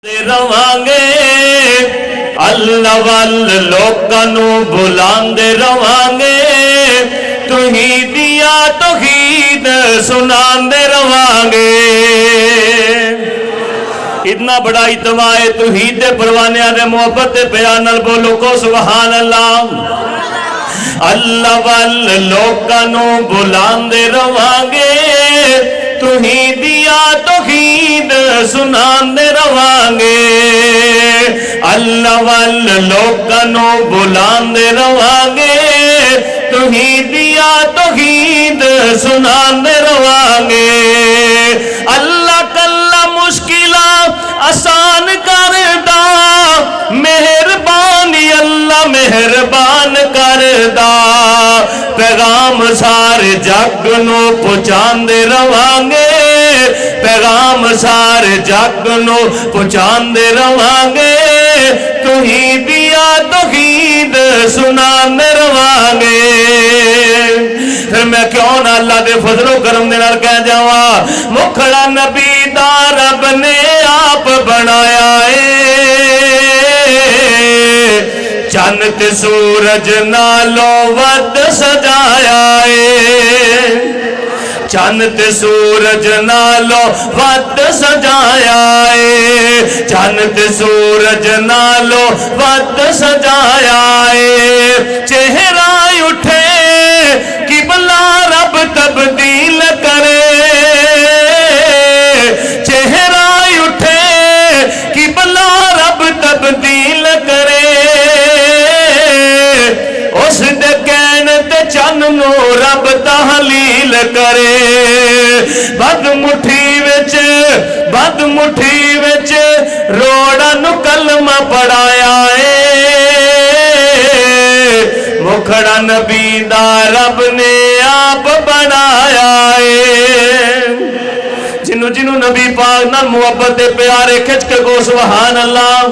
رواں اللہ وال لوکاں نو بلاندے رواں توحیدیا توحید سناندے رواں اتنا بڑا اجتماع ہے توحید دے پروانیاں دے محبت دے بیان نال بولو کو سبحان اللہ اللہ وال لوکاں نو بلاندے رواں توحیدیا توحید سناندے رواں اللہ وال لوکاں نو بلاندے رواں توحیدیا توحید سناندے رواں اللہ کلا مشکلاں آسان کردا مہربانی اللہ مہربان کردا پیغام سارے جگ نو پہنچاندے رواں پیغام سارے جگ نو پہنچاندے رواں توحیدیا توحید سناندے رواں پھر میں کیوں نہ اللہ دے فضل و کرم دے نال کہہ جاواں مکھڑا نبی دا رب نے آپ بنایا چند تے سورج نالوں ود سجایا چند تے سورج نالوں ود سجایا چند تے سورج نالوں ود سجایا چہرہ اٹھے قبلہ رب تبدیل کرے چہرہ اٹھے قبلہ رب تبدیل کرے اس دے کہنے تے چن نو رب تحلیل کرے بد مٹھی وچ روڑا نو کلمہ پڑھایا مکھڑا نبی دا رب نے آپ بنایا جنوں نبی پاک نال محبت دے پیارے کھچ کے گو سبحان اللہ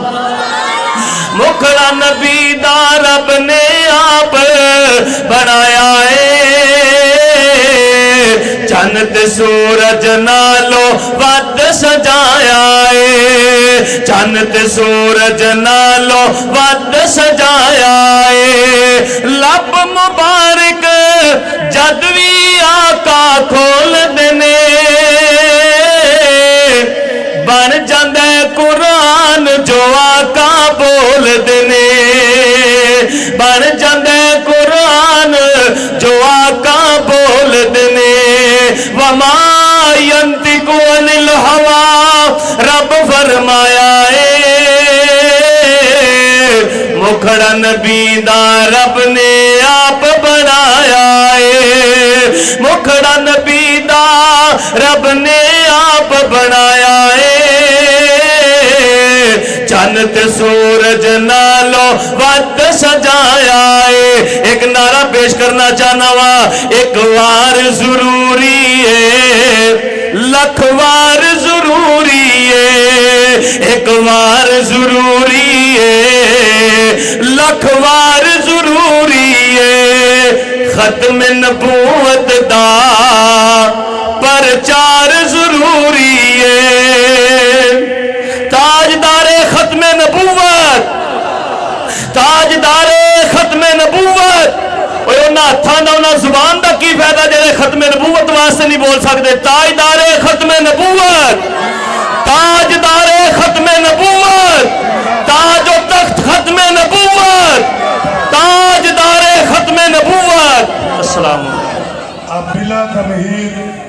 مکھڑا نبی دا رب نے آپ بنایا چند سورج نالو ود سجایا چند سورج نالو ود سجایا لب مبارک جد وی آقا کھول دینے بن جاندے قرآن جو آقا بول دینے بن جاندے قرآن جو آقا بول دینے وما ينطق عن الهوى رب فرمایا مکھڑا نبی دا رب نے آپ بنایا مکھڑا نبی دا رب نے آپ بنایا چند سورج نالو ود سجایا ایک نعرہ پیش کرنا چاہنا وا ایک وار ضروری ہے لکھ وار ضروری ہے ایک وار ضروری ہے لکھ وار ضروری ہے ختم نبوت دا پرچار ضروری ہے تاجدار ختم نبوت تاجدار ختم نبوت انہاں زبان دا کی فائدہ جڑے ختم نبوت واسطے نہیں بول سکتے تاجدار ختم نبوت تاجدار ختم نبوت تاج و تخت ختم نبوت تاجدار ختم نبوت السلام علیکم اب بلا تمہید